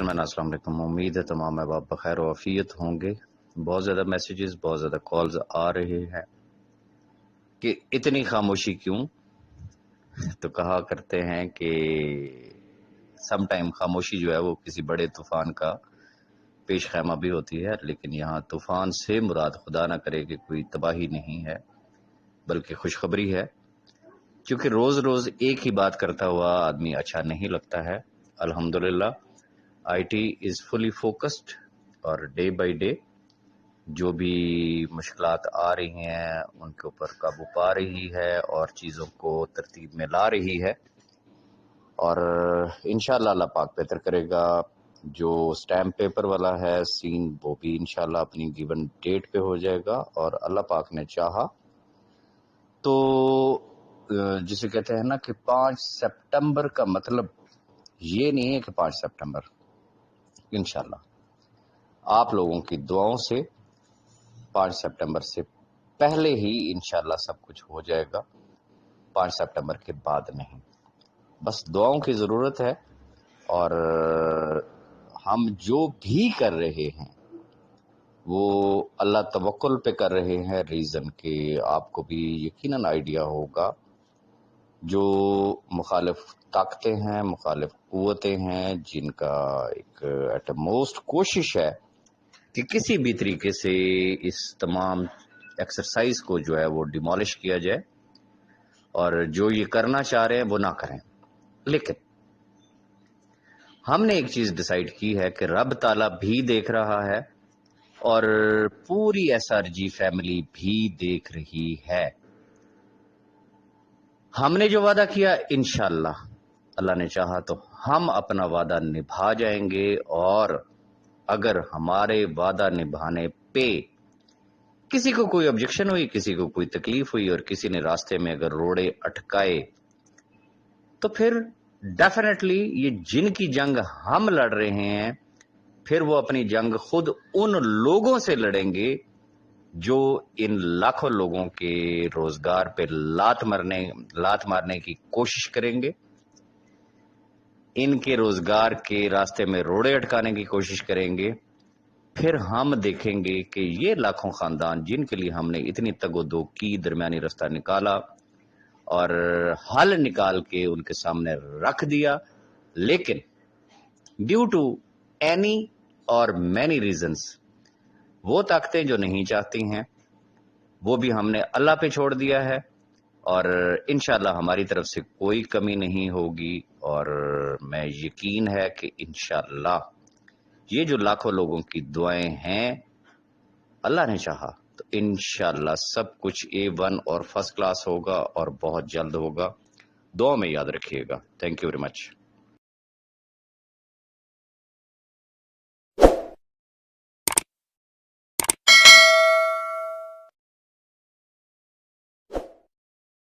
جنرمین السلام علیکم. امید ہے تمام احباب بخیر و عافیت ہوں گے. بہت زیادہ میسیجز، بہت زیادہ کالز آ رہے ہیں کہ اتنی خاموشی کیوں. تو کہا کرتے ہیں کہ سم ٹائم خاموشی جو ہے وہ کسی بڑے طوفان کا پیش خیمہ بھی ہوتی ہے، لیکن یہاں طوفان سے مراد خدا نہ کرے کہ کوئی تباہی نہیں ہے بلکہ خوشخبری ہے. کیونکہ روز روز ایک ہی بات کرتا ہوا آدمی اچھا نہیں لگتا ہے. الحمدللہ I T is fully focused اور ڈے بائی ڈے جو بھی مشکلات آ رہی ہیں ان کے اوپر قابو پا رہی ہے اور چیزوں کو ترتیب میں لا رہی ہے، اور انشاءاللہ اللہ پاک بہتر کرے گا. جو سٹیمپ پیپر والا ہے سین وہ بھی انشاءاللہ اپنی گیون ڈیٹ پہ ہو جائے گا، اور اللہ پاک نے چاہا تو جسے کہتے ہیں نا کہ 5 سپٹمبر کا مطلب یہ نہیں ہے کہ 5 سپٹمبر، انشاءاللہ آپ لوگوں کی دعاؤں سے 5 سپٹمبر سے پہلے ہی انشاءاللہ سب کچھ ہو جائے گا، 5 سپٹمبر کے بعد نہیں. بس دعاؤں کی ضرورت ہے، اور ہم جو بھی کر رہے ہیں وہ اللہ توکل پہ کر رہے ہیں. ریزن کہ آپ کو بھی یقیناً آئیڈیا ہوگا جو مخالف طاقتیں ہیں، مخالف قوتیں ہیں، جن کا ایک ایٹ موسٹ کوشش ہے کہ کسی بھی طریقے سے اس تمام ایکسرسائز کو جو ہے وہ ڈیمالش کیا جائے، اور جو یہ کرنا چاہ رہے ہیں وہ نہ کریں. لیکن ہم نے ایک چیز ڈیسائیڈ کی ہے کہ رب تعالیٰ بھی دیکھ رہا ہے اور پوری ایس آر جی فیملی بھی دیکھ رہی ہے. ہم نے جو وعدہ کیا انشاءاللہ اللہ نے چاہا تو ہم اپنا وعدہ نبھا جائیں گے، اور اگر ہمارے وعدہ نبھانے پہ کسی کو کوئی آبجیکشن ہوئی، کسی کو کوئی تکلیف ہوئی، اور کسی نے راستے میں اگر روڑے اٹکائے، تو پھر ڈیفینیٹلی یہ جن کی جنگ ہم لڑ رہے ہیں پھر وہ اپنی جنگ خود ان لوگوں سے لڑیں گے جو ان لاکھوں لوگوں کے روزگار پہ لات مارنے کی کوشش کریں گے، ان کے روزگار کے راستے میں روڑے اٹکانے کی کوشش کریں گے. پھر ہم دیکھیں گے کہ یہ لاکھوں خاندان جن کے لیے ہم نے اتنی تگ و دو کی، درمیانی رستہ نکالا اور حل نکال کے ان کے سامنے رکھ دیا، لیکن ڈیو ٹو اینی اور مینی ریزنز وہ طاقتیں جو نہیں چاہتی ہیں وہ بھی ہم نے اللہ پہ چھوڑ دیا ہے، اور انشاءاللہ ہماری طرف سے کوئی کمی نہیں ہوگی. اور میں یقین ہے کہ انشاءاللہ یہ جو لاکھوں لوگوں کی دعائیں ہیں اللہ نے چاہا تو انشاءاللہ سب کچھ A1 اور فرسٹ کلاس ہوگا، اور بہت جلد ہوگا. دعا میں یاد رکھیے گا. Thank you very much.